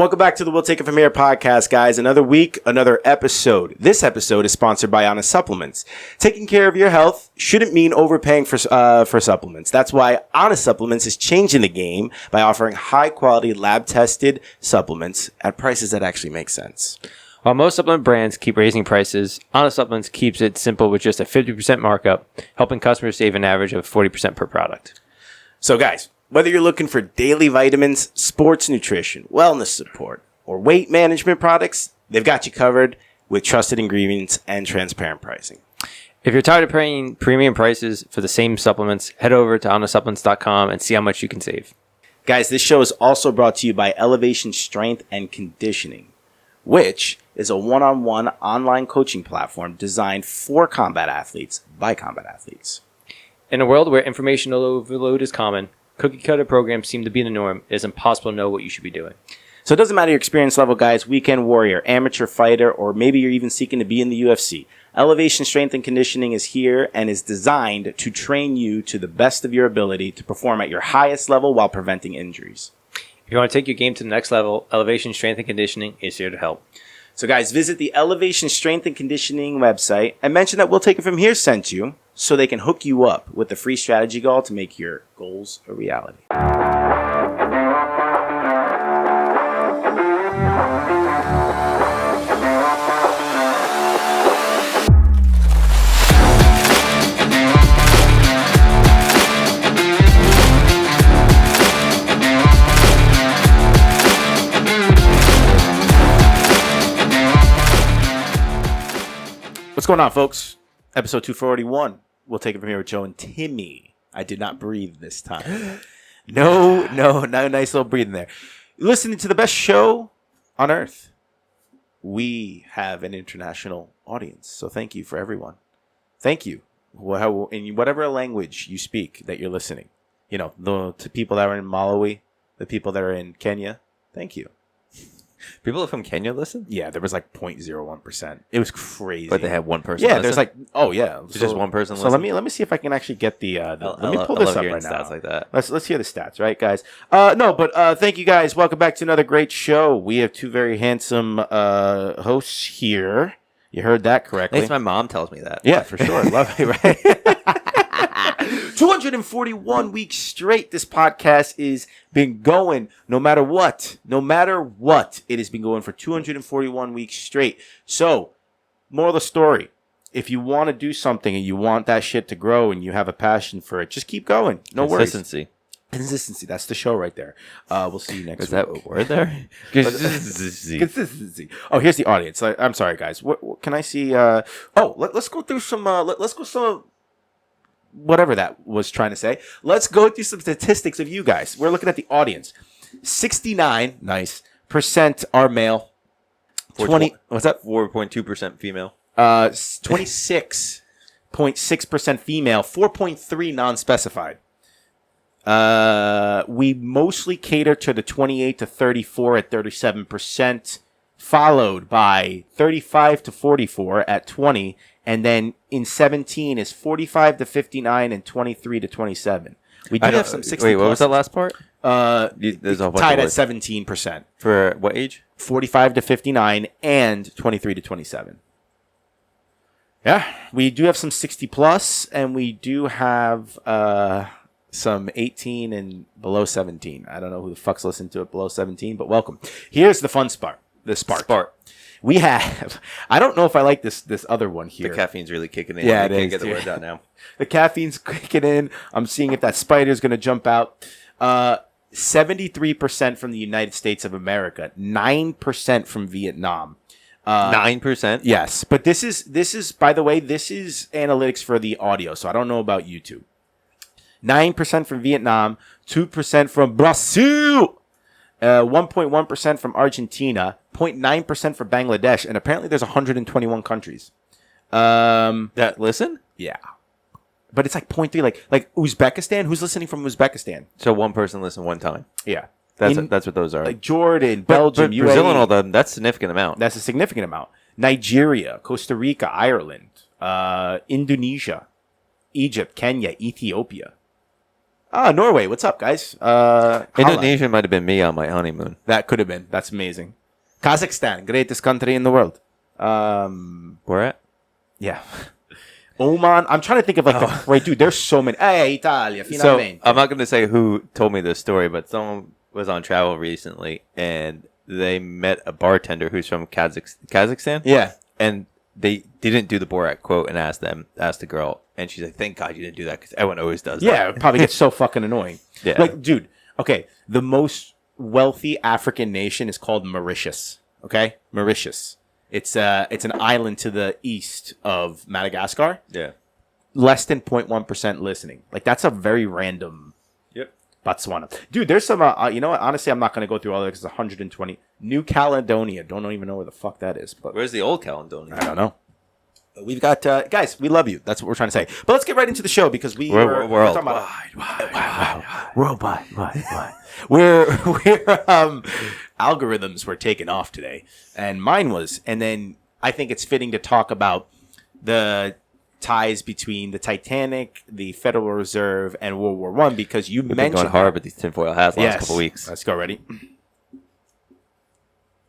welcome back to the We'll Take It From Here podcast, guys. Another week, another episode. This episode is sponsored by Honest Supplements. Taking care of your health shouldn't mean overpaying for supplements. That's why Honest Supplements is changing the game by offering high-quality, lab-tested supplements at prices that actually make sense. While most supplement brands keep raising prices, Honest Supplements keeps it simple with just a 50% markup, helping customers save an average of 40% per product. So, guys, whether you're looking for daily vitamins, sports nutrition, wellness support, or weight management products, they've got you covered with trusted ingredients and transparent pricing. If you're tired of paying premium prices for the same supplements, head over to honestsupplements.com and see how much you can save. Guys, this show is also brought to you by Elevation Strength and Conditioning, which is a one-on-one online coaching platform designed for combat athletes by combat athletes. In a world where informational overload is common, cookie-cutter programs seem to be the norm. It is impossible to know what you should be doing. So it doesn't matter your experience level, guys, weekend warrior, amateur fighter, or maybe you're even seeking to be in the UFC. Elevation Strength and Conditioning is here and is designed to train you to the best of your ability to perform at your highest level while preventing injuries. If you want to take your game to the next level, Elevation Strength and Conditioning is here to help. So guys, visit the Elevation Strength and Conditioning website and mention that We'll Take It From Here sent you so they can hook you up with the free strategy goal to make your goals a reality. What's going on, folks? Episode 241. We'll take it from here with Joe and Timmy. I did not breathe this time. No, nice little breathing there. Listening to the best show on earth. We have an international audience, so thank you for everyone. Thank you. In whatever language you speak that you're listening. You know, to people that are in Malawi, the people that are in Kenya, thank you. People from Kenya listen? Yeah, there was like 0.01%. It was crazy. But they had one person Yeah, listen? there's like, oh yeah. So just one person So listen? let me see if I can actually get the let me pull I this love up hearing right now. stats like that. Let's hear the stats, right, guys? Thank you guys. Welcome back to another great show. We have two very handsome hosts here. You heard that correctly. At least my mom tells me that. Yeah, for sure. Love it, right? 241 weeks straight. This podcast is been going no matter what. No matter what, it has been going for 241 weeks straight. So, moral of the story. If you want to do something and you want that shit to grow and you have a passion for it, just keep going. No worries. Consistency. That's the show right there. We'll see you next week. Is that a word there? Consistency. Oh, here's the audience. I'm sorry, guys. What can I see? Let's go through some. Let's go some. Whatever that was trying to say. Let's go through some statistics of you guys. We're looking at the audience. 69% are male. 20. What's that? 4.2% female. 26.6% female. 4.3 non-specified. We mostly cater to the 28 to 34 at 37%, followed by 35 to 44 at 20, and then in 17 is 45 to 59 and 23 to 27. We do have some 60. Wait, what was that last part? There's a tied at 17%. For what age? 45 to 59 and 23 to 27. Yeah, we do have some 60 plus, and we do have some 18 and below 17. I don't know who the fuck's listening to it below 17, but welcome. Here's the fun spark. The spark. We have, I don't know if I like this other one here. The caffeine's really kicking in. Yeah, I it can't is, get the dude. words out now. The caffeine's kicking in. I'm seeing if that spider's going to jump out. 73% from the United States of America. 9% from Vietnam. 9%? Yes. But this is, by the way, this is analytics for the audio, so I don't know about YouTube. 9% from Vietnam. 2% from Brazil. 1.1% from Argentina, 0.9% for Bangladesh, and apparently there's 121 countries. That listen? Yeah. But it's like 0.3, like Uzbekistan. Who's listening from Uzbekistan? So one person listen one time. Yeah. That's what those are. Like Jordan, Belgium, but UAE. Brazil and all them, that's a significant amount. That's a significant amount. Nigeria, Costa Rica, Ireland, Indonesia, Egypt, Kenya, Ethiopia. Norway. What's up, guys? Indonesia might have been me on my honeymoon. That could have been. That's amazing. Kazakhstan, greatest country in the world. Where at? Yeah. Oman. I'm trying to think of right, dude. There's so many. Hey, Italia. So Finalmente. I'm not going to say who told me this story, but someone was on travel recently and they met a bartender who's from Kazakhstan. Yeah. And they didn't do the Borat quote and asked the girl, and she's like, "Thank God you didn't do that because everyone always does." Yeah, that. it probably gets so fucking annoying. Yeah. Like, dude, okay, the most wealthy African nation is called Mauritius. Okay? Mauritius. It's an island to the east of Madagascar. Yeah. Less than 0.1% listening. Like, that's a very random Yep. Botswana. Dude, there's some, you know what? Honestly, I'm not going to go through all of it because it's 120. New Caledonia. Don't even know where the fuck that is. But Where's the old Caledonia? I don't know. We've got guys. We love you. That's what we're trying to say. But let's get right into the show because we're talking about worldwide. We're algorithms were taken off today, and mine was. And then I think it's fitting to talk about the ties between the Titanic, the Federal Reserve, and World War One because you We've been mentioned going hard with these tinfoil hats the last couple weeks. Let's go. Ready?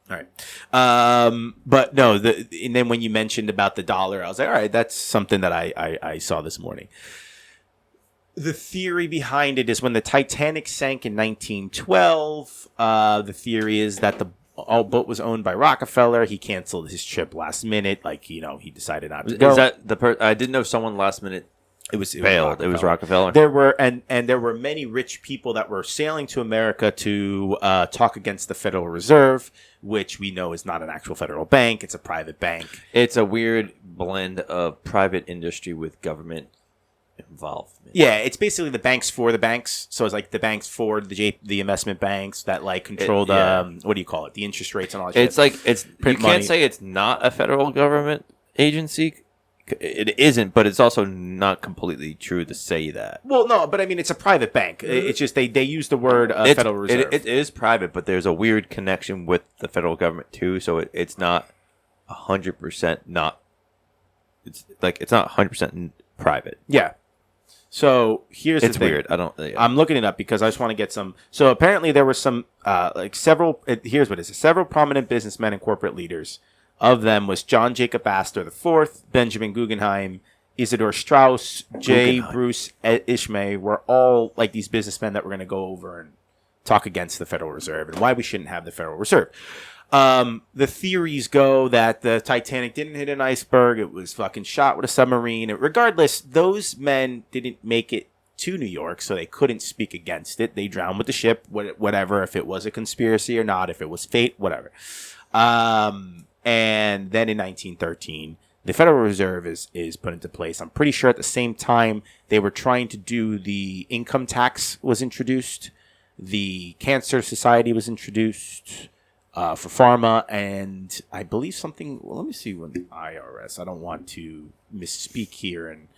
All right. But no, and then when you mentioned about the dollar, I was like, all right, that's something that I saw this morning. The theory behind it is when the Titanic sank in 1912, the theory is that the boat was owned by Rockefeller. He canceled his trip last minute. Like, you know, he decided not to go. Is that I didn't know someone last minute It was failed. It was Rockefeller. There were and there were many rich people that were sailing to America to talk against the Federal Reserve, which we know is not an actual federal bank. It's a private bank. It's a weird blend of private industry with government involvement. Yeah, it's basically the banks for the banks. So it's like the banks for the investment banks that like control what do you call it? The interest rates and all that shit. It's like you money. can't say it's not a federal government agency. It isn't, but it's also not completely true to say that. Well, no, but I mean, it's a private bank. It's just they use the word Federal Reserve. It is private, but there's a weird connection with the federal government too. So it's not 100% not. It's not 100% private. Yeah. So here's It's the thing. weird. I don't. Yeah. I'm looking it up because I just want to get some. So apparently there were some several. Here's what it is: several prominent businessmen and corporate leaders. Of them was John Jacob Astor IV, Benjamin Guggenheim, Isidor Straus, J. Bruce Ishmael were all like these businessmen that were going to go over and talk against the Federal Reserve and why we shouldn't have the Federal Reserve. The theories go that the Titanic didn't hit an iceberg. It was fucking shot with a submarine. Regardless, those men didn't make it to New York, so they couldn't speak against it. They drowned with the ship, whatever, if it was a conspiracy or not, if it was fate, whatever. And then in 1913, the Federal Reserve is put into place. I'm pretty sure at the same time they were trying to do the income tax was introduced. The Cancer Society was introduced for pharma. And I believe something, well, let me see when the IRS, I don't want to misspeak here and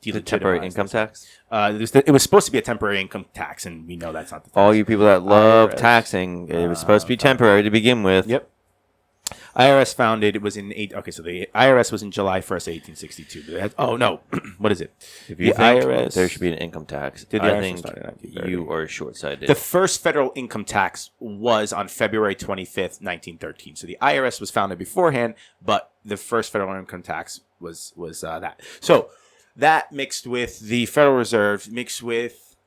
the temporary income tax? It was supposed to be a temporary income tax, and we know that's not the tax. All you people that love IRS. Taxing, it was supposed to be temporary to begin with. Yep. IRS founded, it was in so the IRS was in July 1st, 1862. Oh, no. What is it? If you The think IRS there should be an income tax, Did the I IRS think start in 1930? you are short-sighted. The first federal income tax was on February 25th, 1913. So the IRS was founded beforehand, but the first federal income tax was that. So that mixed with the Federal Reserve, mixed with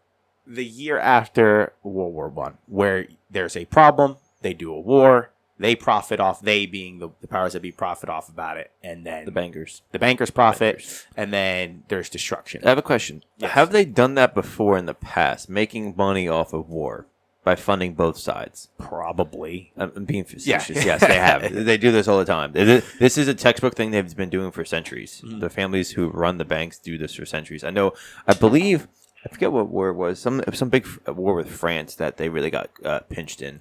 the year after World War I, where there's a problem, they do a war, they profit off, they being the powers that be profit off about it, and then the bankers. the bankers profit, and then there's destruction. I have a question. Yes. Have they done that before in the past, making money off of war by funding both sides? Probably. I'm being facetious. Yes, they have. They do this all the time. This is a textbook thing they've been doing for centuries. Mm-hmm. The families who run the banks do this for centuries. I believe, I forget what war it was. Some big war with France that they really got pinched in.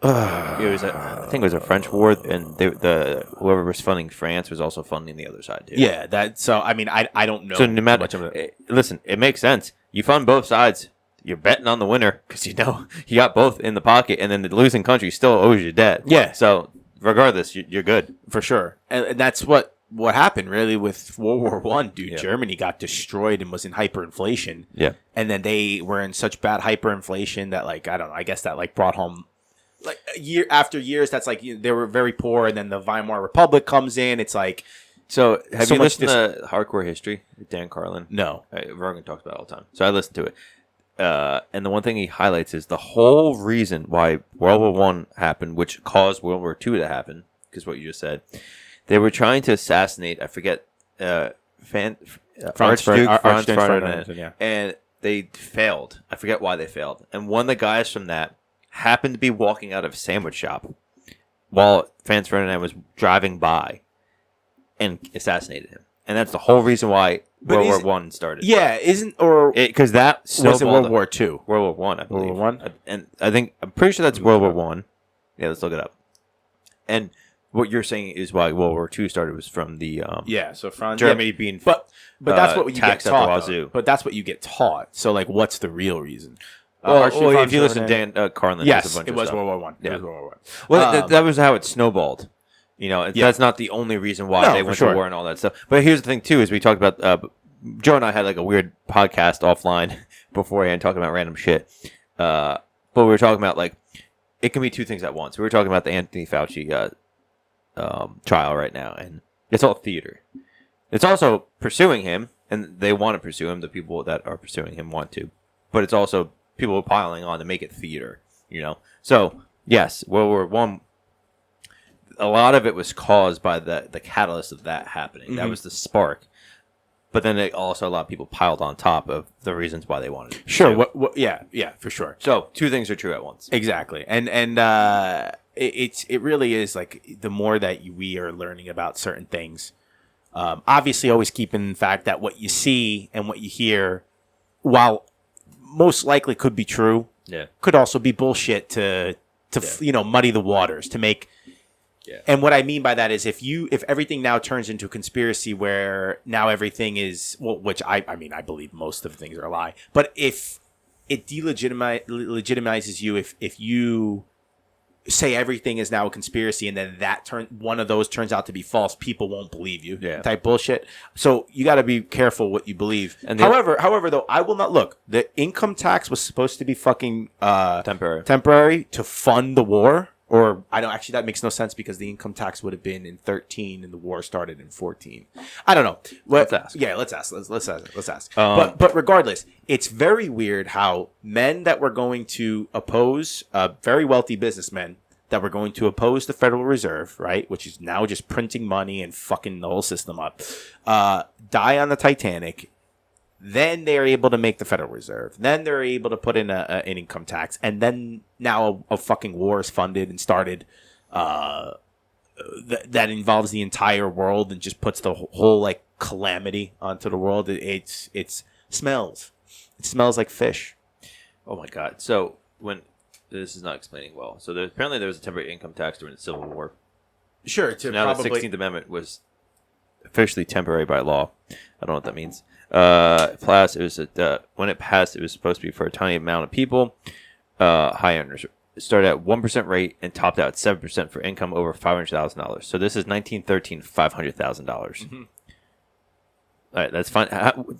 It was I think it was a French war, and whoever was funding France was also funding the other side too. Yeah, so I mean, I don't know. So no matter, much of it. listen, it makes sense. You fund both sides. You're betting on the winner because you know you got both in the pocket, and then the losing country still owes you debt. Yeah. So regardless, you're good. For sure. And that's what what happened really with World War One, dude. Yeah. Germany got destroyed and was in hyperinflation. Yeah. And then they were in such bad hyperinflation that, like, I don't know, I guess that, like, brought home, like, year after years, that's like, they were very poor, and then the Weimar Republic comes in. It's like, So, have So you much listened to Hardcore History with Dan Carlin? no. Rogan talks about it all the time. So I listened to it. And the one thing he highlights is the whole reason why World War One happened, which caused World War Two to happen, because what you just said. They were trying to assassinate, I forget, Archduke Franz Ferdinand, yeah. and they failed. I forget why they failed. And one of the guys from that happened to be walking out of a sandwich shop while Franz Ferdinand was driving by and assassinated him. And that's the whole reason why World War One started. Yeah, isn't, or Because that was it World War Two? World War One, I believe. World War One? And I'm pretty sure that's World War One. Yeah, let's look it up. And what you're saying is why World War II started was from the Yeah, so Franz, Germany being but that's what you get taxed at the taught. wazoo. Though. But that's what you get taught. So, like, what's the real reason? Well, if you listen to Dan Carlin, yes, there's a bunch it of was stuff. World War One. Yeah. It was World War One. Well, that was how it snowballed. That's not the only reason why No, they for went sure. to war and all that stuff. But here's the thing too: is we talked about Joe and I had like a weird podcast offline beforehand talking about random shit. But we were talking about like it can be two things at once. We were talking about the Anthony Fauci trial right now, and it's all theater. It's also pursuing him, and they want to pursue him. The people that are pursuing him want to, but it's also people piling on to make it theater. So yes, World War One. A lot of it was caused by the catalyst of that happening. That was the spark. But then a lot of people piled on top of the reasons why they wanted it. Sure. Yeah, for sure. So two things are true at once. Exactly, and it really is like the more that we are learning about certain things. Obviously, always keep in fact that what you see and what you hear, while most likely could be true, could also be bullshit to muddy the waters to make. Yeah. And what I mean by that is if everything now turns into a conspiracy where now everything is, well, which I believe most of the things are a lie, but if it legitimizes you, if you say everything is now a conspiracy and then one of those turns out to be false, people won't believe you. Yeah. Type bullshit. So you got to be careful what you believe. And however, though, I will not look. The income tax was supposed to be fucking temporary to fund the war. Or I don't actually. That makes no sense because the income tax would have been in 2013 and the war started in 2014. I don't know. Let's ask. Yeah, let's ask. Let's ask. But regardless, it's very weird how men that were going to oppose, very wealthy businessmen that were going to oppose the Federal Reserve, right, which is now just printing money and fucking the whole system up, die on the Titanic. Then they're able to make the Federal Reserve. Then they're able to put in an income tax. And then now a fucking war is funded and started that involves the entire world and just puts the whole like calamity onto the world. It smells. It smells like fish. Oh my God. So this is not explaining well. So apparently there was a temporary income tax during the Civil War. Sure. So now the 16th Amendment was officially temporary by law. I don't know what that means. When it passed, it was supposed to be for a tiny amount of people. High earners. It started at 1% rate and topped out at 7% for income over $500,000. So this is 1913, $500,000. Mm-hmm. All right, that's fine.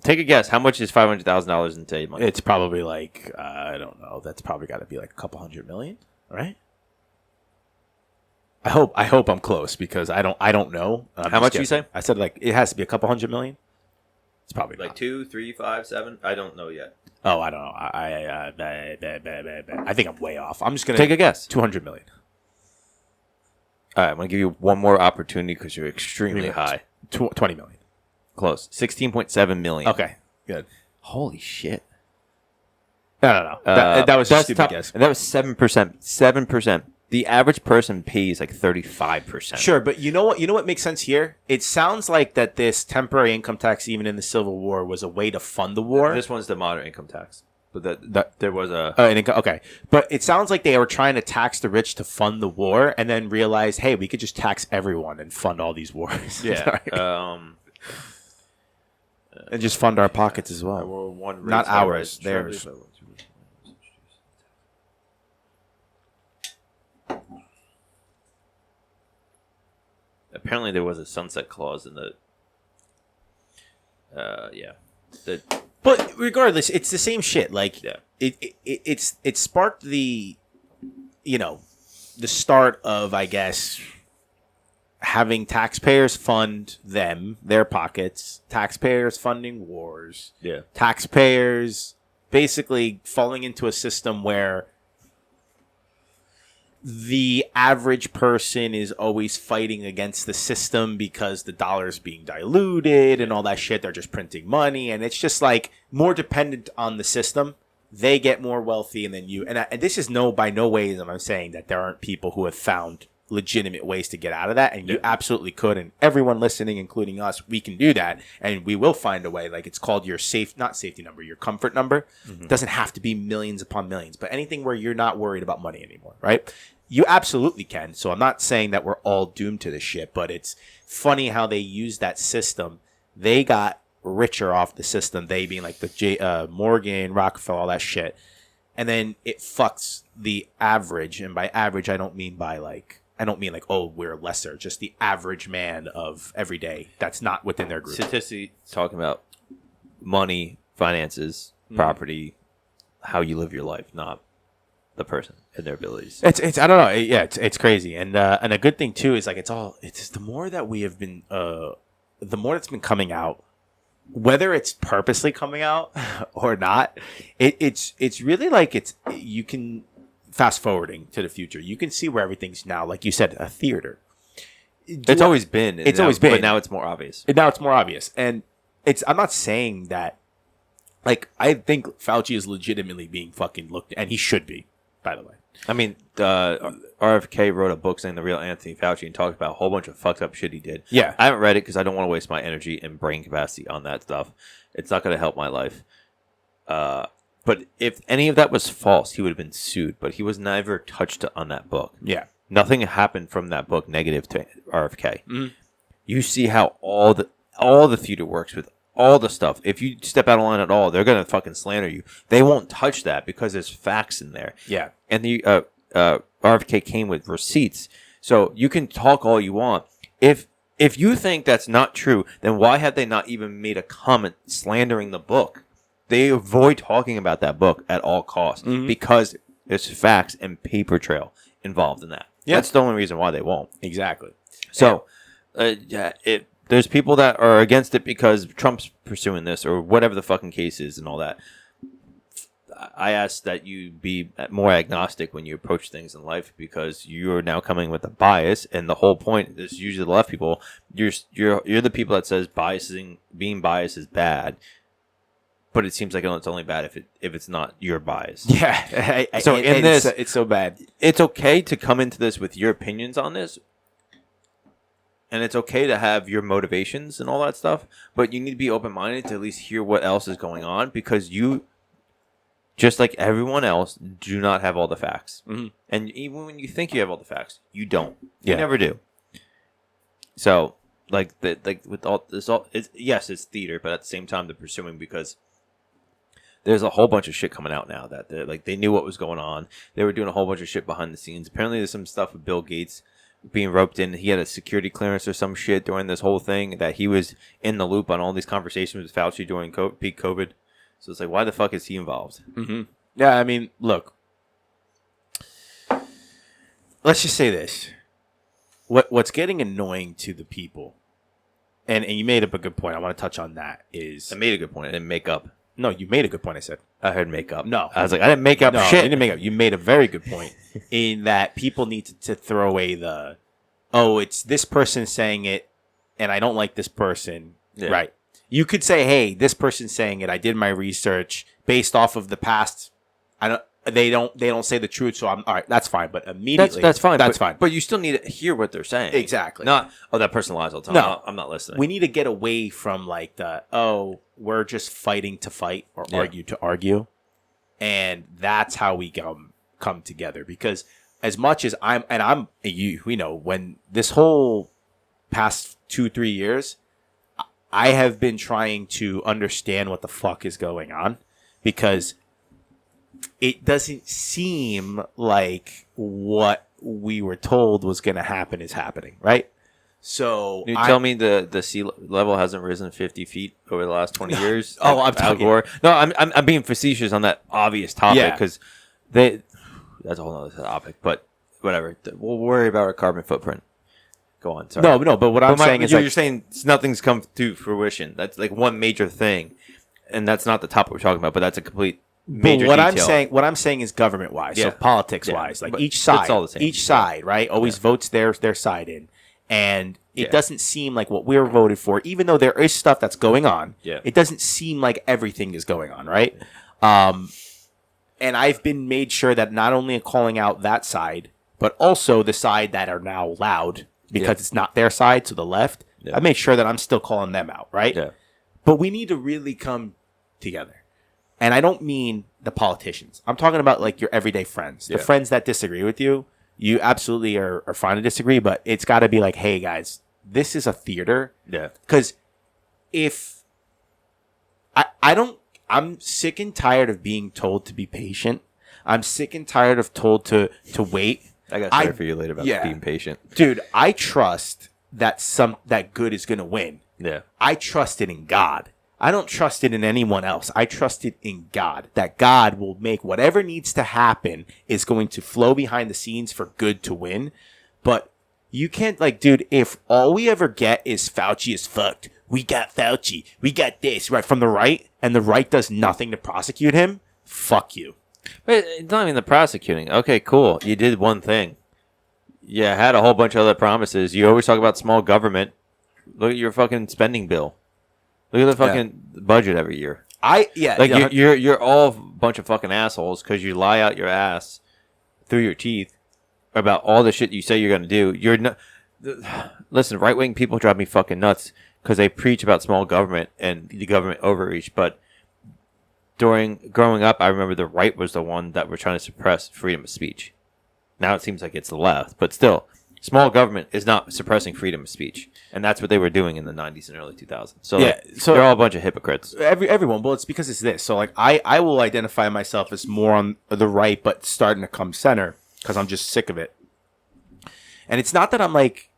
Take a guess. How much is $500,000 in today's money? It's probably like I don't know. That's probably got to be like a couple $100 million, right? I hope I'm close because I don't know. How much you say? I said like it has to be a couple $100 million. It's probably like not. 2, 3, 5, 7. I don't know yet. Oh, I don't know. I think I'm way off. I'm just gonna take a guess. $200 million. All right, I'm gonna give you one more opportunity because you're extremely high. 20 million. Close. 16.7 million. Okay, good. Holy shit. No. That was a stupid guess. And that was 7%. 7%. The average person pays like 35%. Sure, but you know what makes sense here? It sounds like that this temporary income tax, even in the Civil War, was a way to fund the war. This one's the moderate income tax. But there was a... okay. But it sounds like they were trying to tax the rich to fund the war and then realize, hey, we could just tax everyone and fund all these wars. Yeah. And just fund our pockets as well. Not ours, theirs. apparently there was a sunset clause in the. Yeah. But regardless, it's the same shit. Like, Yeah. it sparked the, the start of, I guess, having taxpayers fund their pockets, taxpayers funding wars, Yeah. taxpayers basically falling into a system where the average person is always fighting against the system because the dollar's being diluted and all that shit. They're just printing money, and it's just like more dependent on the system. They get more wealthy, and then you. And this is by no ways am I saying that there aren't people who have found legitimate ways to get out of that, and you absolutely could. And everyone listening, including us, we can do that, and we will find a way. Like, it's called your not safety number, your comfort number. It doesn't have to be millions upon millions, but anything where you're not worried about money anymore, right? You absolutely can. So I'm not saying that we're all doomed to this shit, but it's funny how they use that system. They got richer off the system, they being like the Morgan, Rockefeller, all that shit. And then it fucks the average. And by average, I don't mean oh, we're lesser. Just the average man of every day that's not within their group. Statistics talking about money, finances, property, how you live your life, not the person and their abilities. It's I don't know. It's crazy. And a good thing too is like it's the more that we have been the more that's been coming out, whether it's purposely coming out or not, it's really like you can fast forwarding to the future. You can see where everything's now, like you said, a theater. It's always been. But now it's more obvious. And I'm not saying that, like, I think Fauci is legitimately being fucking looked at, and he should be, by the way. I mean, RFK wrote a book saying the real Anthony Fauci and talked about a whole bunch of fucked up shit he did. Yeah. I haven't read it because I don't want to waste my energy and brain capacity on that stuff. It's not going to help my life. But if any of that was false, he would have been sued. But he was never touched on that book. Yeah. Nothing happened from that book negative to RFK. Mm-hmm. You see how all the theater works with all the stuff. If you step out of line at all, they're going to fucking slander you. They won't touch that because there's facts in there. Yeah. And the RFK came with receipts. So you can talk all you want. If you think that's not true, then why have they not even made a comment slandering the book? They avoid talking about that book at all costs because there's facts and paper trail involved in that. Yeah. That's the only reason why they won't. Exactly. So, there's people that are against it because Trump's pursuing this or whatever the fucking case is and all that. I ask that you be more agnostic when you approach things in life because you're now coming with a bias, and the whole point is usually the left people. You're the people that says being biased is bad. But it seems like it's only bad if it's not your bias. Yeah. So it's so bad. It's okay to come into this with your opinions on this, and it's okay to have your motivations and all that stuff. But you need to be open-minded to at least hear what else is going on because you, just like everyone else, do not have all the facts. Mm-hmm. And even when you think you have all the facts, you don't. You never do. So, with all this, yes, it's theater, but at the same time, they're pursuing because there's a whole bunch of shit coming out now that they knew what was going on. They were doing a whole bunch of shit behind the scenes. Apparently, there's some stuff with Bill Gates being roped in. He had a security clearance or some shit during this whole thing that he was in the loop on all these conversations with Fauci during peak COVID. So it's like, why the fuck is he involved? Mm-hmm. Yeah, I mean, look. Let's just say this. What's getting annoying to the people, and you made up a good point. I want to touch on that. I made a good point. I didn't make up. No, you made a good point, I said. I heard make up. No. I was like, I didn't make up shit. You didn't make up. You made a very good point in that people need to throw away it's this person saying it, and I don't like this person. Yeah. Right. You could say, hey, this person's saying it. I did my research based off of the past. They don't say the truth, so I'm all right. That's fine. But immediately, that's fine. That's fine. But you still need to hear what they're saying. Exactly. Not that person lies all the time. No, I'm not listening. We need to get away from we're just fighting to fight or argue to argue, and that's how we come together. Because as much as when this whole past 2-3 years, I have been trying to understand what the fuck is going on because it doesn't seem like what we were told was going to happen is happening, right? So You tell me the sea level hasn't risen 50 feet over the last 20 years? Oh, like I'm Al talking- Gore? No, I'm being facetious on that obvious topic Yeah. because that's a whole other topic. But whatever, we'll worry about our carbon footprint. Go on. Sorry. no. But what I'm saying is you're like, saying nothing's come to fruition. That's like one major thing, and that's not the topic we're talking about. But that's a complete major. what detail. I'm saying is government wise, Yeah. so politics Yeah. wise, like But each it's side, all the same. each side, right, always votes their side in, and it Yeah. doesn't seem like what we're voted for, even though there is stuff that's going on. Yeah. It doesn't seem like everything is going on, right? And I've been made sure that not only calling out that side, but also the side that are now loud because it's not their side to the left. Yeah. I made sure that I'm still calling them out, right? Yeah. But we need to really come together. And I don't mean the politicians. I'm talking about like your everyday friends, the Yeah. friends that disagree with you. You absolutely are fine to disagree, but it's got to be like, hey, guys, this is a theater. Yeah. Because if I'm sick and tired of being told to be patient. I'm sick and tired of told to wait. I got a story for you later about being patient. Dude, I trust that good is going to win. Yeah. I trust it in God. I don't trust it in anyone else. I trust it in God. That God will make whatever needs to happen is going to flow behind the scenes for good to win. But you can't, like, dude, if all we ever get is Fauci is fucked. We got Fauci. We got this, right, from the right, and the right does nothing to prosecute him, fuck you. But it's not even the prosecuting. Okay, cool. You did one thing. You had a whole bunch of other promises. You always talk about small government. Look at your fucking spending bill. Look at the fucking budget every year. You're all a bunch of fucking assholes because you lie out your ass through your teeth about all the shit you say you're gonna do. You're not. Listen, right wing people drive me fucking nuts because they preach about small government and the government overreach. But during growing up, I remember the right was the one that were trying to suppress freedom of speech. Now it seems like it's the left, but still, small government is not suppressing freedom of speech, and that's what they were doing in the 90s and early 2000s. So, so they're all a bunch of hypocrites. Everyone, well, it's because it's this. So, like, I will identify myself as more on the right, but starting to come center because I'm just sick of it. And it's not that I'm like,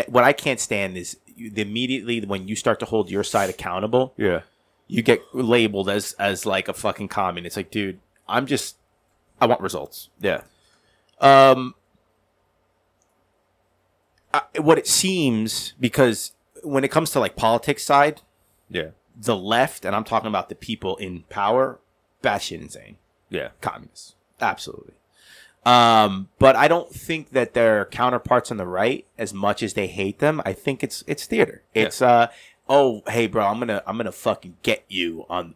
what I can't stand is immediately when you start to hold your side accountable, you get labeled as like a fucking commie. It's like, dude, I want results. Yeah. What it seems, because when it comes to like politics side, the left, and I'm talking about the people in power, batshit insane. Yeah. Communists. Absolutely. But I don't think that their counterparts on the right, as much as they hate them, I think it's theater. It's oh, hey bro, I'm gonna fucking get you on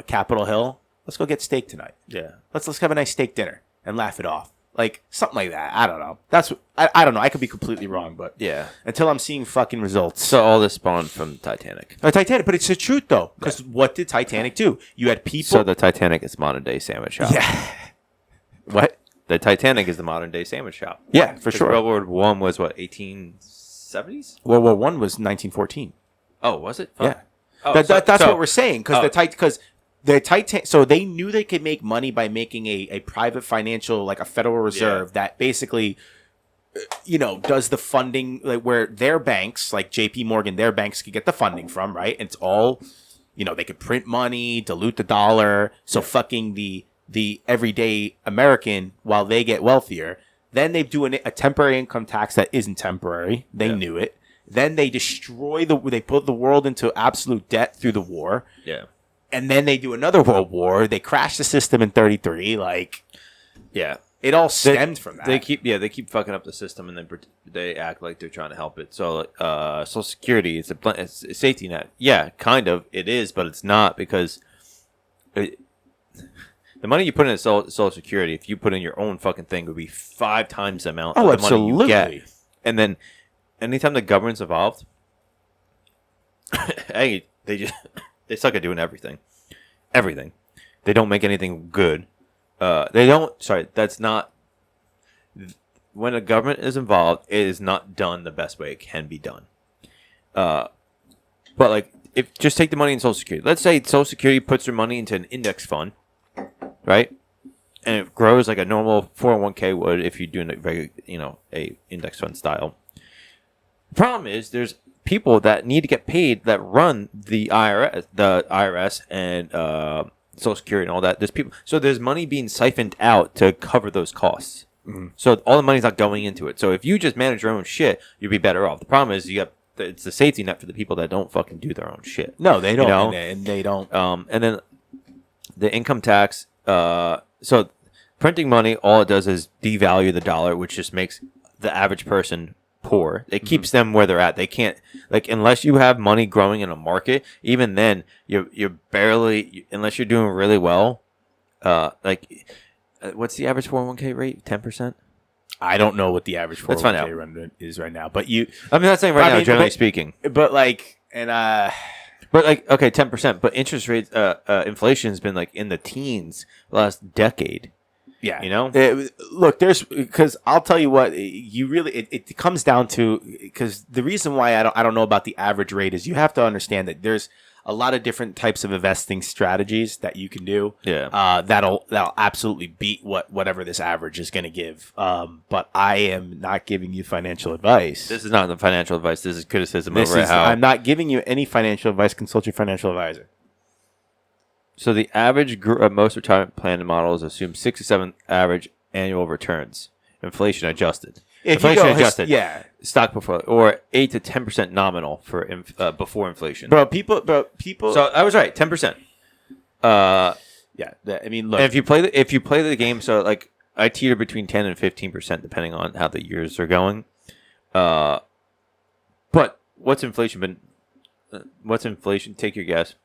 Capitol Hill. Let's go get steak tonight. Yeah. Let's have a nice steak dinner and laugh it off. Like something like that. I don't know. That's I don't know. I could be completely wrong, but until I'm seeing fucking results. So all this spawned from Titanic. Titanic, but it's the truth though, because what did Titanic do? You had people. So the Titanic is modern day sandwich shop. Yeah. What? The Titanic is the modern day sandwich shop. Yeah, for sure. World War I was what, 1870s? World War I was 1914. Oh, was it? Yeah. Oh, That's what we're saying, because the Titan. So they knew they could make money by making a private financial, like a Federal Reserve, that basically, does the funding, like where their banks, like J.P. Morgan, their banks could get the funding from, right? And it's all, they could print money, dilute the dollar. So fucking the everyday American, while they get wealthier, then they do a temporary income tax that isn't temporary. They knew it. Then they destroy they put the world into absolute debt through the war. Yeah. And then they do another world war. They crash the system in 1933. Like, it all stemmed from that. They keep fucking up the system, and then they act like they're trying to help it. So, Social Security, it's a safety net. Yeah, kind of. It is, but it's not, because the money you put in Social Security, if you put in your own fucking thing, would be 5 times the amount of the money you get. And then anytime the government's involved, hey, they suck at doing everything. Everything. They don't make anything good. That's not... When a government is involved, it is not done the best way it can be done. But, like, just take the money in Social Security. Let's say Social Security puts their money into an index fund, right? And it grows like a normal 401k would if you're doing a index fund style. The problem is there's people that need to get paid that run the IRS and Social Security and all that. There's people, so there's money being siphoned out to cover those costs. Mm-hmm. So all the money's not going into it. So if you just manage your own shit, you'd be better off. The problem is it's the safety net for the people that don't fucking do their own shit. No, they don't. You know? And they don't. And then the income tax. So printing money, all it does is devalue the dollar, which just makes the average person poor. It keeps them where they're at. They can't, like, unless you have money growing in a market, even then you're barely, unless you're doing really well. What's the average 401k rate? 10%. I don't know what the average Let's find 401k run is right now, but you. I'm not saying right now, generally speaking, but like, and but like, okay, 10%. But interest rates, inflation has been like in the teens the last decade. Yeah, you know. Look, because I'll tell you what, you really it comes down to, because the reason why I don't know about the average rate is you have to understand that there's a lot of different types of investing strategies that you can do. Yeah. That'll absolutely beat whatever this average is going to give. But I am not giving you financial advice. This is not the financial advice. This is criticism over how I'm not giving you any financial advice. Consult your financial advisor. So the average of most retirement plan models assume 6 to 7 average annual returns, inflation adjusted. Inflation adjusted, yeah. Stock portfolio, or 8 to 10% nominal for before inflation. Bro, people. So I was right, 10%. Yeah, I mean, look. And if you play the game, so like I teeter between 10 and 15% depending on how the years are going. But what's inflation been? What's inflation? Take your guess.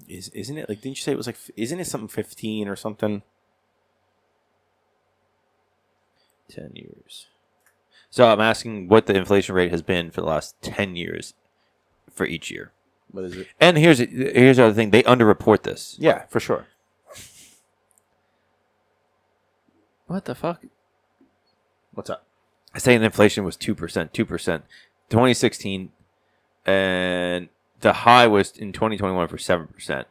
Isn't it like? Didn't you say it was like? Isn't it something 15 or something? 10 years. So I'm asking what the inflation rate has been for the last 10 years for each year. What is it? And here's the other thing. They underreport this. Yeah, for sure. What the fuck? What's up? I say inflation was 2%. 2016, and the high was in 2021 for 7%.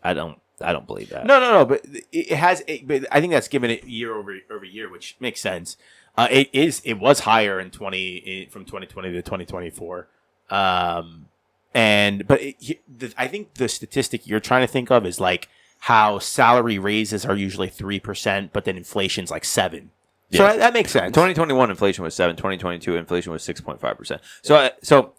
I don't believe that. No. But it has. But I think that's given it year over year, which makes sense. It was higher from 2020 to 2024. I think the statistic you're trying to think of is like how salary raises are usually 3%, but then inflation's like 7%. So that makes sense. 2021 inflation was 7%. 2022 inflation was 6.5%. So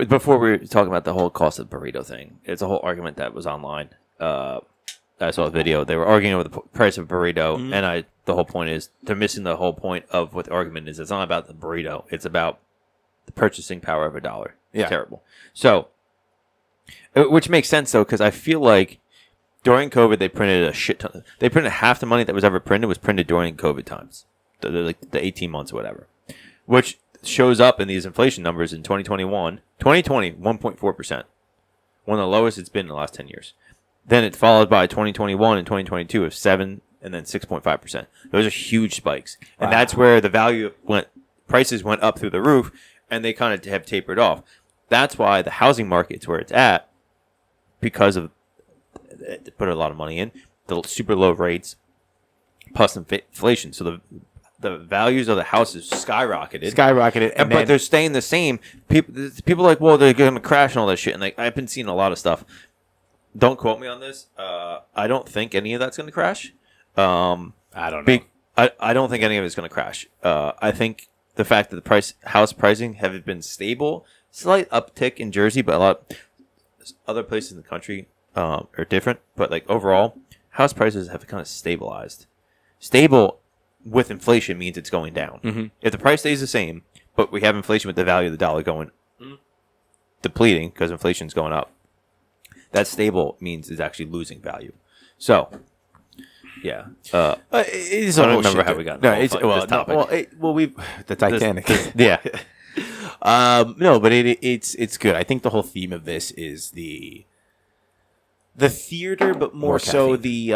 before we were talking about the whole cost of burrito thing, it's a whole argument that was online. I saw a video. They were arguing over the price of a burrito, and the whole point is they're missing the whole point of what the argument is. It's not about the burrito. It's about the purchasing power of $1. It's terrible. So, which makes sense though, because I feel like during COVID they printed a shit ton. They printed half the money that was ever printed was printed during COVID times, the 18 months or whatever, which shows up in these inflation numbers in 2020, 1.4%, one of the lowest it's been in the last 10 years. Then it followed by 2021 and 2022 of 7 and then 6.5%. Those are huge spikes. And that's where the prices went up through the roof, and they kind of have tapered off. That's why the housing market's where it's at, because of they put a lot of money in, the super low rates, plus inflation. So the values of the houses skyrocketed. But they're staying the same. People are like, well, they're going to crash and all that shit. And like, I've been seeing a lot of stuff. Don't quote me on this. I don't think any of that's going to crash. I don't know. I don't think any of it's going to crash. I think the fact that house pricing have been stable, slight uptick in Jersey, but a lot other places in the country are different. But like overall, house prices have kind of stabilized. Stable with inflation means it's going down. Mm-hmm. If the price stays the same, but we have inflation with the value of the dollar going depleting because inflation's going up, that stable means it's actually losing value. So, yeah. I don't remember how we got this topic. The Titanic. Yeah. No, but it's good. I think the whole theme of this is the theater, but more so the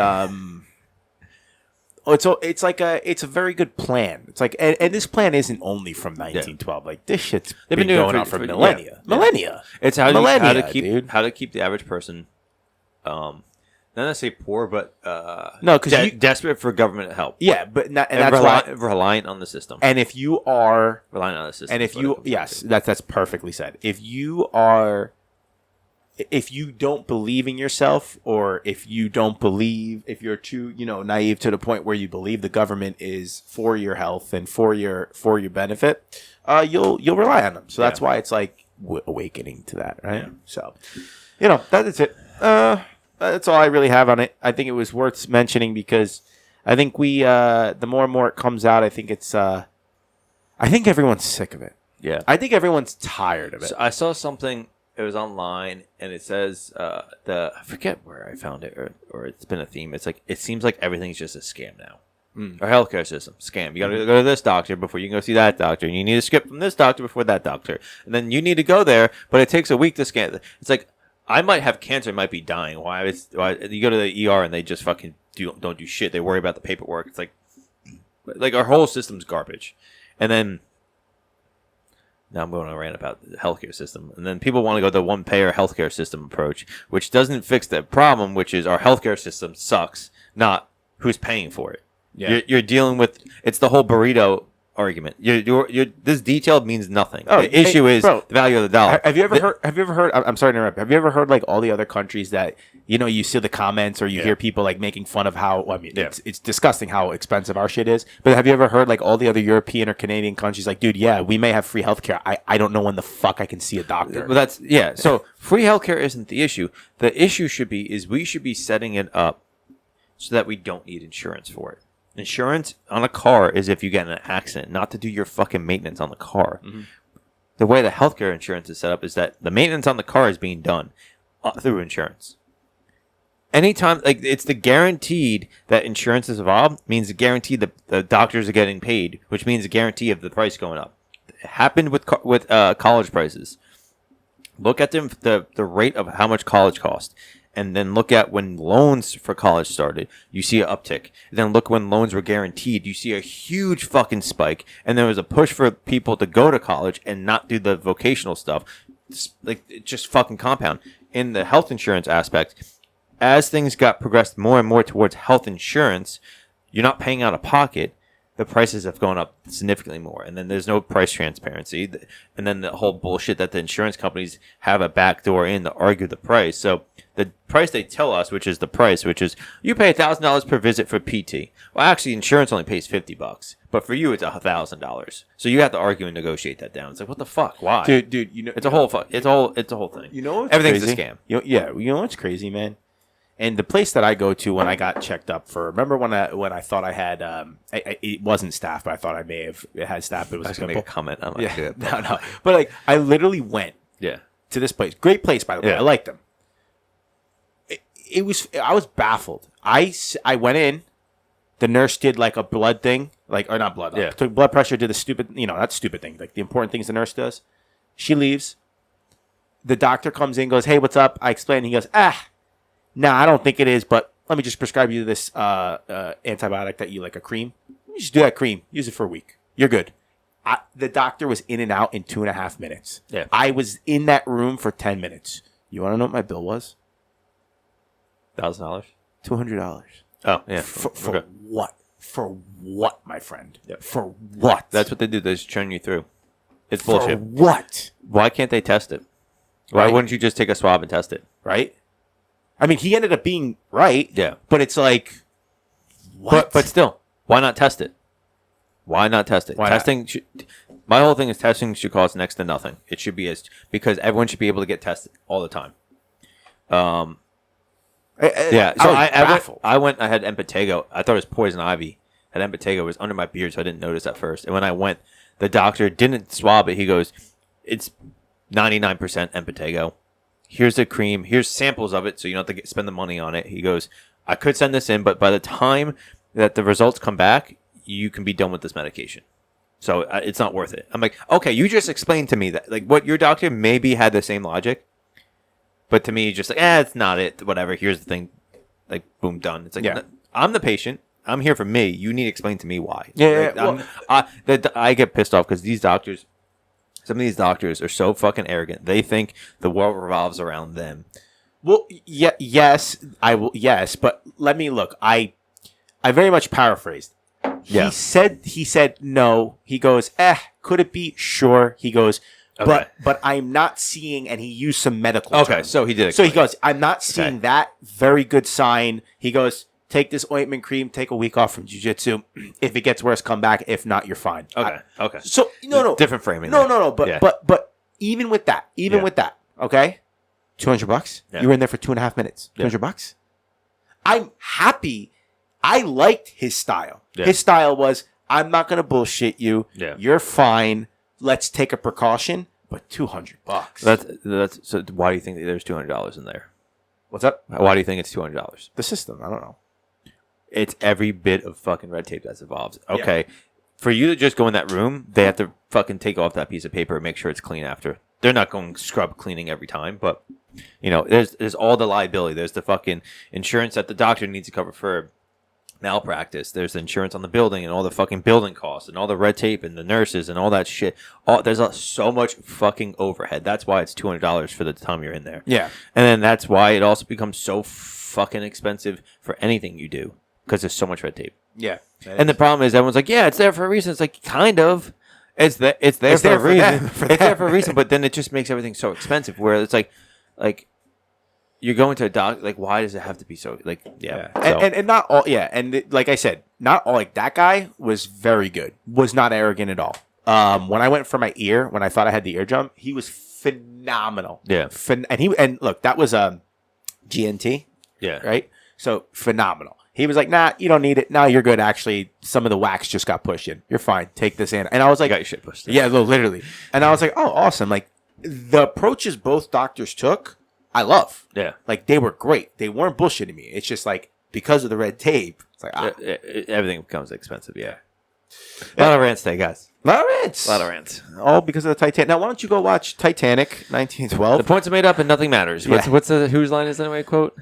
it's a very good plan. It's like, and this plan isn't only from 1912. Like this shit's been going on for millennia. Yeah. Millennia. It's how to keep the average person, not not necessarily poor, but No, 'cause you- desperate for government help. Yeah, but not, and And that's why. reliant on the system. And if you are, Reliant on the system. and if is what it you, comes down yes, to. that's perfectly said. If you are, if you don't believe in yourself, or if you don't believe, if you're too, naive to the point where you believe the government is for your health and for your benefit, you'll rely on them. So that's why it's like awakening to that, right? Yeah. So, that is it. That's all I really have on it. I think it was worth mentioning because I think the more and more it comes out, I think I think everyone's sick of it. Yeah. I think everyone's tired of it. So I saw something. It was online, and it says I forget where I found it, or it's been a theme. It's like it seems like everything's just a scam now. Our healthcare system scam. You got to go to this doctor before you can go see that doctor, and you need a script from this doctor before that doctor, and then you need to go there, but it takes a week to scan. It's like I might have cancer, I might be dying. Why you go to the ER and they just fucking don't do shit. They worry about the paperwork. It's like our whole system's garbage, and then. Now I'm going to rant about the healthcare system. And then people want to go the one-payer healthcare system approach, which doesn't fix the problem, which is our healthcare system sucks, not who's paying for it. Yeah. You're dealing with – it's the whole burrito argument. This detail means nothing. Oh, the issue is bro, the value of the dollar. Have you ever heard? I'm sorry to interrupt. Have you ever heard like all the other countries that you see the comments or you hear people like making fun of how it's disgusting how expensive our shit is. But have you ever heard like all the other European or Canadian countries like, dude, yeah, we may have free healthcare. I don't know when the fuck I can see a doctor. Well, so free healthcare isn't the issue. The issue we should be setting it up so that we don't need insurance for it. Insurance on a car is if you get in an accident, not to do your fucking maintenance on the car. Mm-hmm. The way the healthcare insurance is set up is that the maintenance on the car is being done through insurance. Anytime, like it's the guaranteed that insurance is involved means the guarantee that the doctors are getting paid, which means the guarantee of the price going up. It happened with college prices. Look at the rate of how much college cost. And then look at when loans for college started, you see an uptick. And then look when loans were guaranteed, you see a huge fucking spike. And there was a push for people to go to college and not do the vocational stuff. It just fucking compound. In the health insurance aspect, as things got progressed more and more towards health insurance, you're not paying out of pocket. The prices have gone up significantly more. And then there's no price transparency. And then the whole bullshit that the insurance companies have a backdoor in to argue the price. So the price they tell us, which is the price, which is you pay $1,000 per visit for PT. Well, actually, insurance only pays $50, but for you, it's $1,000. So you have to argue and negotiate that down. It's like, what the fuck? Why, dude? It's a whole fuck. It's a whole thing. You know what's everything's crazy? a scam. You know what's crazy, man? And the place that I go to when I got checked up remember when I thought I had it wasn't staph, but I thought it had staph. It was I was going to make a comment. I'm not good. No. But like I literally went to this place. Great place, by the way. I liked them. I was baffled. I went in. The nurse did like a blood thing, or not blood. Took blood pressure. Did the stupid, not stupid thing, like the important things the nurse does. She leaves. The doctor comes in, goes, "Hey, what's up?" I explain. He goes, "Nah, I don't think it is, but let me just prescribe you this antibiotic that you like a cream. You just do that cream. Use it for a week. You're good." The doctor was in and out in 2.5 minutes. Yeah. I was in that room for 10 minutes. You want to know what my bill was? $1,000. $200. Oh yeah. For what? For what, my friend? Yep. For what? That's what they do. They just churn you through. It's for bullshit. What? Why can't they test it? Why Right. wouldn't you just take a swab and test it? Right? I mean, he ended up being right. Yeah. But it's like, what? But still, why not test it? Why not test it? Why not? Testing. My whole thing is testing should cost next to nothing. It should be because everyone should be able to get tested all the time. Yeah. So I went. I had Empatego. I thought it was poison ivy. I had Empatego. It was under my beard, so I didn't notice at first. And when I went, the doctor didn't swab it. He goes, "It's 99% Empatego. Here's the cream. Here's samples of it, so you don't have to spend the money on it." He goes, "I could send this in, but by the time that the results come back, you can be done with this medication. So it's not worth it." I'm like, okay, you just explained to me that, like, what your doctor maybe had the same logic, but to me, just like, it's not it. Whatever. Here's the thing. Like, boom, done. It's like, I'm the patient. I'm here for me. You need to explain to me why. Yeah. I get pissed off because these doctors, some of these doctors are so fucking arrogant. They think the world revolves around them. Well, yeah, yes, I will. Yes, but let me look. I very much paraphrased. Yeah. He said no. He goes, could it be? Sure. He goes, Okay. but I'm not seeing, and he used some medical Okay, terms. so he did So he explain. goes, I'm not seeing Okay. that. Very good sign. He goes, take this ointment cream, take a week off from jiu-jitsu. If it gets worse, come back. If not, you're fine. Okay. Okay. So no. Different framing. No, there. no, no. But Yeah. but even with that, okay, $200. Yeah. You were in there for 2.5 minutes. $200. I'm happy. I liked his style. Yeah. His style was, I'm not gonna bullshit you. Yeah. You're fine. Let's take a precaution. But $200. That's so. Why do you think that there's $200 in there? What's up? Why do you think it's $200? The system. I don't know. It's every bit of fucking red tape that's involved. Okay. For you to just go in that room, they have to fucking take off that piece of paper and make sure it's clean after. They're not going scrub cleaning every time, but there's all the liability. There's the fucking insurance that the doctor needs to cover for malpractice. There's the insurance on the building and all the fucking building costs and all the red tape and the nurses and all that shit. There's so much fucking overhead. That's why it's $200 for the time you're in there. Yeah. And then that's why it also becomes so fucking expensive for anything you do because there's so much red tape. Yeah. And the problem is everyone's like, yeah, it's there for a reason. It's like, kind of. It's there It's for there a for reason. them, for It's there them. for a reason, but then it just makes everything so expensive where it's like you're going to a doc, like, why does it have to be so, like, yeah. So, And not all, like I said, not all, like, that guy was very good, was not arrogant at all. When I went for my ear, when I thought I had the eardrum, he was phenomenal. Yeah. And look, that was GNT, yeah. right? So phenomenal. He was like, nah, you don't need it. No, you're good. Actually, some of the wax just got pushed in. You're fine. Take this in. And I was I like, got your shit pushed in. yeah, literally. And I was like, oh, awesome. Like, the approaches both doctors took, I love. Yeah. Like, they were great. They weren't bullshitting me. It's just like, because of the red tape, it's like, Everything becomes expensive, yeah. A lot of rants today, guys. A lot of rants. A lot of rants. All because of the Titanic. Now, why don't you go watch Titanic 1912? The points are made up and nothing matters. Yeah. What's the whose line is anyway quote?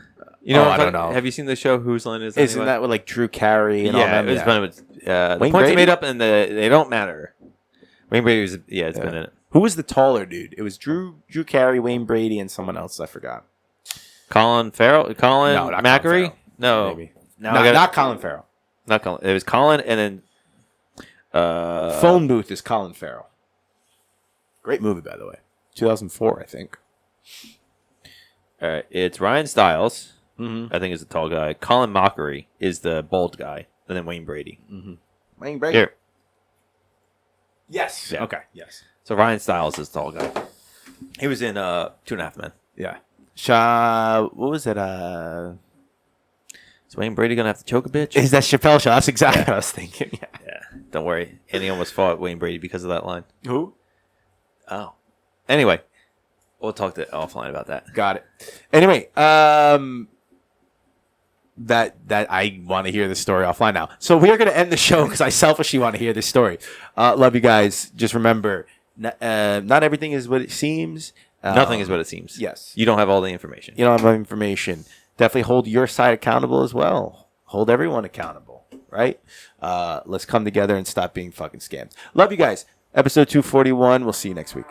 You know, Oh, what I'm I don't talking- know. Have you seen the show Whose Line Is Isn't Anyway? that with like Drew Carey and all Yeah, them? it was fun. The Wayne points Brady? are made up and they don't matter. Wayne Brady was it's been in it. Who was the taller dude? It was Drew Carey, Wayne Brady, and someone else. I forgot. Colin Farrell, Colin No, not Macri. Colin Farrell. No, Maybe. No, Not Colin Farrell. not Colin. It was Colin and then Phone Booth is Colin Farrell. Great movie, by the way. 2004, I think. it's Ryan Stiles. Mm-hmm. I think is the tall guy. Colin Mockery is the bald guy, and then Wayne Brady. Wayne Brady. Here, Yes. Yeah. Okay. Yes. so Ryan Stiles is the tall guy. He was in 2.5 Men. Yeah. What was it? Is Wayne Brady gonna have to choke a bitch? Is that Chappelle Show? That's exactly what I was thinking. Yeah. Yeah, don't worry. And he almost fought Wayne Brady because of that line. Who? Oh, anyway, we'll talk to offline about that. Got it. Anyway, that I want to hear this story offline now. So we are going to end the show because I selfishly want to hear this story. Love you guys. Just remember, not everything is what it seems. Nothing is what it seems. Yes. You don't have all the information. You don't have information. Definitely hold your side accountable as well. Hold everyone accountable, right? Let's come together and stop being fucking scammed. Love you guys. Episode 241. We'll see you next week.